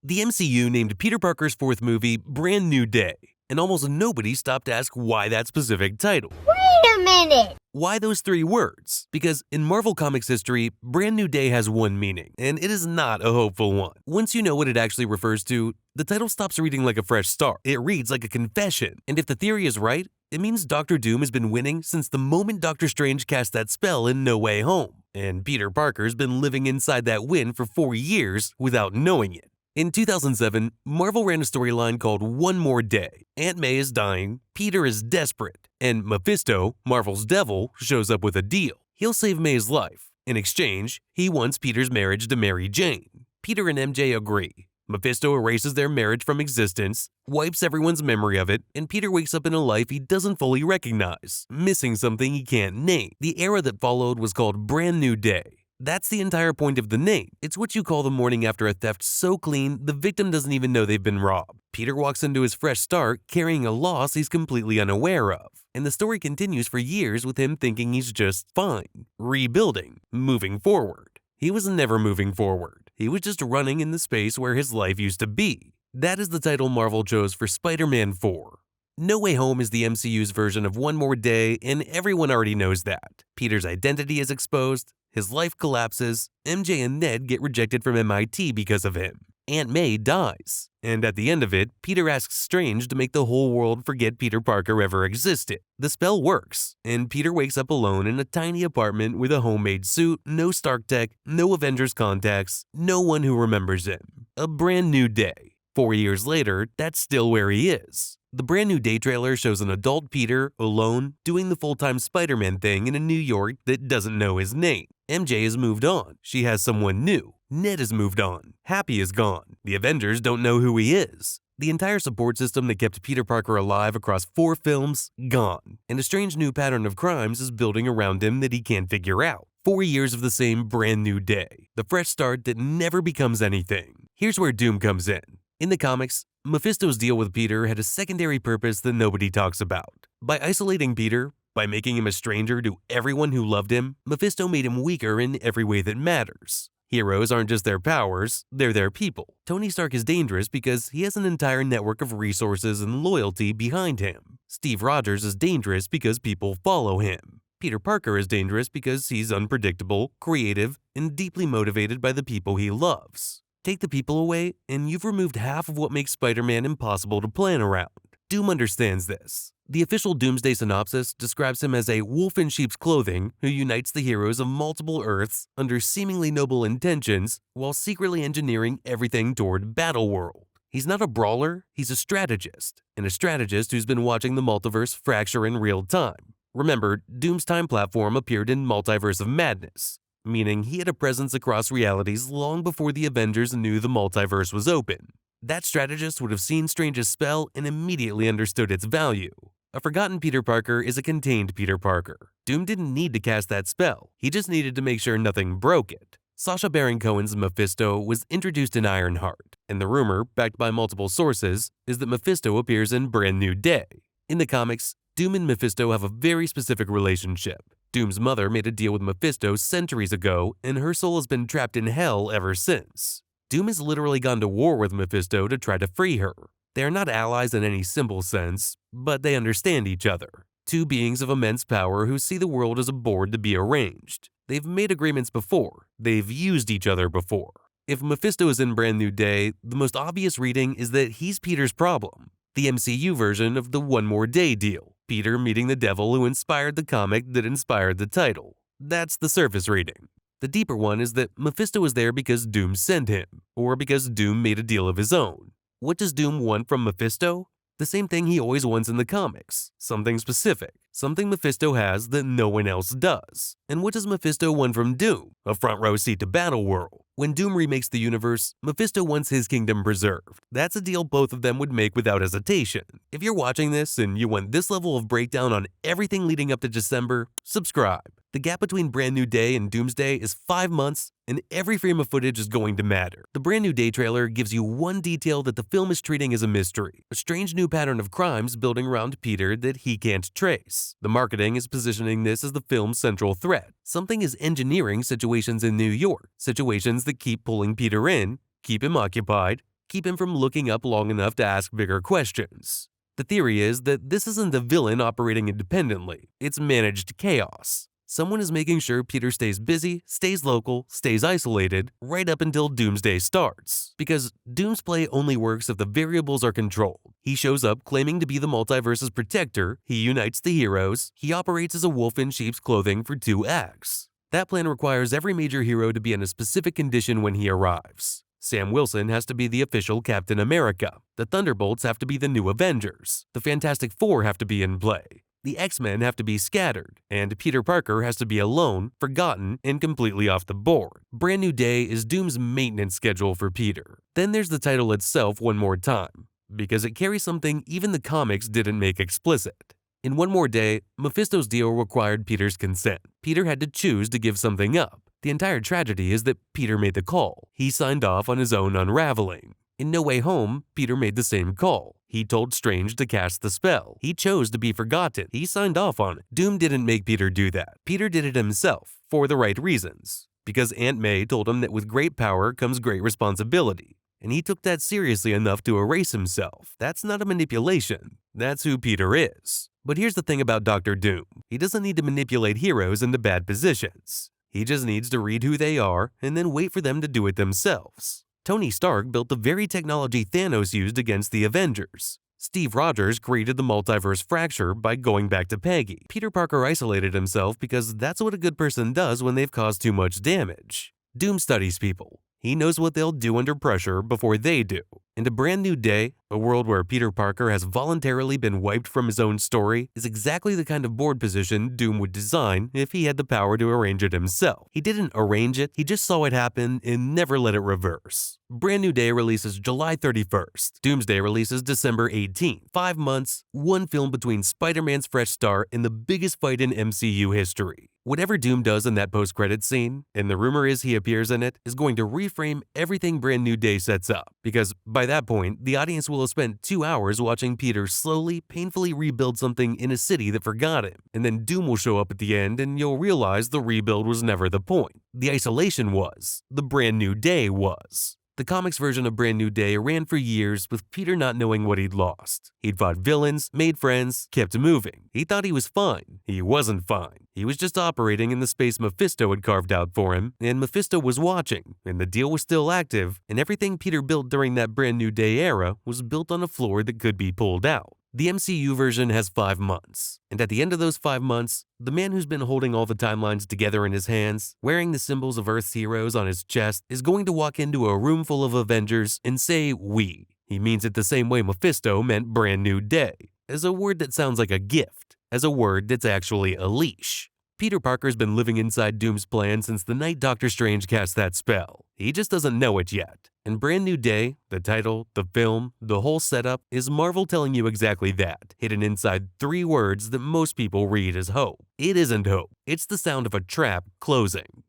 The MCU named Peter Parker's fourth movie Brand New Day, and almost nobody stopped to ask why that specific title. Wait a minute! Why those three words? Because in Marvel Comics history, Brand New Day has one meaning, and it is not a hopeful one. Once you know what it actually refers to, the title stops reading like a fresh start. It reads like a confession, and if the theory is right, it means Doctor Doom has been winning since the moment Doctor Strange cast that spell in No Way Home, and Peter Parker's been living inside that win for 4 years without knowing it. In 2007, Marvel ran a storyline called One More Day. Aunt May is dying, Peter is desperate, and Mephisto, Marvel's devil, shows up with a deal. He'll save May's life. In exchange, he wants Peter's marriage to Mary Jane. Peter and MJ agree. Mephisto erases their marriage from existence, wipes everyone's memory of it, and Peter wakes up in a life he doesn't fully recognize, missing something he can't name. The era that followed was called Brand New Day. That's the entire point of the name. It's what you call the morning after a theft so clean the victim doesn't even know they've been robbed. Peter walks into his fresh start carrying a loss he's completely unaware of. And the story continues for years with him thinking he's just fine, rebuilding, moving forward. He was never moving forward. He was just running in the space where his life used to be. That is the title Marvel chose for Spider-Man 4. No Way Home is the MCU's version of One More Day, and everyone already knows that. Peter's identity is exposed, his life collapses, MJ and Ned get rejected from MIT because of him. Aunt May dies, and at the end of it, Peter asks Strange to make the whole world forget Peter Parker ever existed. The spell works, and Peter wakes up alone in a tiny apartment with a homemade suit, no Stark tech, no Avengers contacts, no one who remembers him. A brand new day. 4 years later, that's still where he is. The Brand New Day trailer shows an adult Peter, alone, doing the full-time Spider-Man thing in a New York that doesn't know his name. MJ has moved on. She has someone new. Ned has moved on. Happy is gone. The Avengers don't know who he is. The entire support system that kept Peter Parker alive across 4 films, gone. And a strange new pattern of crimes is building around him that he can't figure out. 4 years of the same brand new day. The fresh start that never becomes anything. Here's where Doom comes in. In the comics, Mephisto's deal with Peter had a secondary purpose that nobody talks about. By isolating Peter, by making him a stranger to everyone who loved him, Mephisto made him weaker in every way that matters. Heroes aren't just their powers, they're their people. Tony Stark is dangerous because he has an entire network of resources and loyalty behind him. Steve Rogers is dangerous because people follow him. Peter Parker is dangerous because he's unpredictable, creative, and deeply motivated by the people he loves. Take the people away, and you've removed half of what makes Spider-Man impossible to plan around. Doom understands this. The official Doomsday synopsis describes him as a wolf in sheep's clothing who unites the heroes of multiple Earths under seemingly noble intentions while secretly engineering everything toward Battleworld. He's not a brawler, he's a strategist, and a strategist who's been watching the multiverse fracture in real time. Remember, Doom's time platform appeared in Multiverse of Madness, meaning he had a presence across realities long before the Avengers knew the multiverse was open. That strategist would have seen Strange's spell and immediately understood its value. A forgotten Peter Parker is a contained Peter Parker. Doom didn't need to cast that spell, he just needed to make sure nothing broke it. Sacha Baron Cohen's Mephisto was introduced in Ironheart, and the rumor, backed by multiple sources, is that Mephisto appears in Brand New Day. In the comics, Doom and Mephisto have a very specific relationship. Doom's mother made a deal with Mephisto centuries ago, and her soul has been trapped in hell ever since. Doom has literally gone to war with Mephisto to try to free her. They are not allies in any simple sense, but they understand each other. Two beings of immense power who see the world as a board to be arranged. They've made agreements before. They've used each other before. If Mephisto is in Brand New Day, the most obvious reading is that he's Peter's problem. The MCU version of the One More Day deal. Peter meeting the devil who inspired the comic that inspired the title. That's the surface reading. The deeper one is that Mephisto is there because Doom sent him, or because Doom made a deal of his own. What does Doom want from Mephisto? The same thing he always wants in the comics. Something specific. Something Mephisto has that no one else does. And what does Mephisto want from Doom? A front row seat to Battleworld. When Doom remakes the universe, Mephisto wants his kingdom preserved. That's a deal both of them would make without hesitation. If you're watching this and you want this level of breakdown on everything leading up to December, subscribe. The gap between Brand New Day and Doomsday is 5 months, and every frame of footage is going to matter. The Brand New Day trailer gives you one detail that the film is treating as a mystery, a strange new pattern of crimes building around Peter that he can't trace. The marketing is positioning this as the film's central threat. Something is engineering situations in New York, situations that keep pulling Peter in, keep him occupied, keep him from looking up long enough to ask bigger questions. The theory is that this isn't the villain operating independently, it's managed chaos. Someone is making sure Peter stays busy, stays local, stays isolated, right up until Doomsday starts. Because Doomsday only works if the variables are controlled. He shows up claiming to be the multiverse's protector, he unites the heroes, he operates as a wolf in sheep's clothing for 2 acts. That plan requires every major hero to be in a specific condition when he arrives. Sam Wilson has to be the official Captain America, the Thunderbolts have to be the new Avengers, the Fantastic Four have to be in play. The X-Men have to be scattered, and Peter Parker has to be alone, forgotten, and completely off the board. Brand New Day is Doom's maintenance schedule for Peter. Then there's the title itself one more time, because it carries something even the comics didn't make explicit. In One More Day, Mephisto's deal required Peter's consent. Peter had to choose to give something up. The entire tragedy is that Peter made the call. He signed off on his own unraveling. In No Way Home, Peter made the same call. He told Strange to cast the spell. He chose to be forgotten. He signed off on it. Doom didn't make Peter do that. Peter did it himself, for the right reasons. Because Aunt May told him that with great power comes great responsibility. And he took that seriously enough to erase himself. That's not a manipulation. That's who Peter is. But here's the thing about Dr. Doom. He doesn't need to manipulate heroes into bad positions. He just needs to read who they are and then wait for them to do it themselves. Tony Stark built the very technology Thanos used against the Avengers. Steve Rogers created the multiverse fracture by going back to Peggy. Peter Parker isolated himself because that's what a good person does when they've caused too much damage. Doom studies people. He knows what they'll do under pressure before they do. And A Brand New Day, a world where Peter Parker has voluntarily been wiped from his own story, is exactly the kind of board position Doom would design if he had the power to arrange it himself. He didn't arrange it, he just saw it happen and never let it reverse. Brand New Day releases July 31st. Doomsday releases December 18th. 5 months, one film between Spider-Man's fresh start and the biggest fight in MCU history. Whatever Doom does in that post-credits scene, and the rumor is he appears in it, is going to reframe everything Brand New Day sets up. Because by that point, the audience will have spent 2 hours watching Peter slowly, painfully rebuild something in a city that forgot him. And then Doom will show up at the end and you'll realize the rebuild was never the point. The isolation was. The Brand New Day was. The comics version of Brand New Day ran for years with Peter not knowing what he'd lost. He'd fought villains, made friends, kept moving. He thought he was fine. He wasn't fine. He was just operating in the space Mephisto had carved out for him, and Mephisto was watching, and the deal was still active, and everything Peter built during that Brand New Day era was built on a floor that could be pulled out. The MCU version has 5 months, and at the end of those 5 months, the man who's been holding all the timelines together in his hands, wearing the symbols of Earth's heroes on his chest, is going to walk into a room full of Avengers and say "we." He means it the same way Mephisto meant Brand New Day, as a word that sounds like a gift, as a word that's actually a leash. Peter Parker's been living inside Doom's plan since the night Doctor Strange cast that spell. He just doesn't know it yet. And Brand New Day, the title, the film, the whole setup, is Marvel telling you exactly that, hidden inside 3 words that most people read as hope. It isn't hope. It's the sound of a trap closing.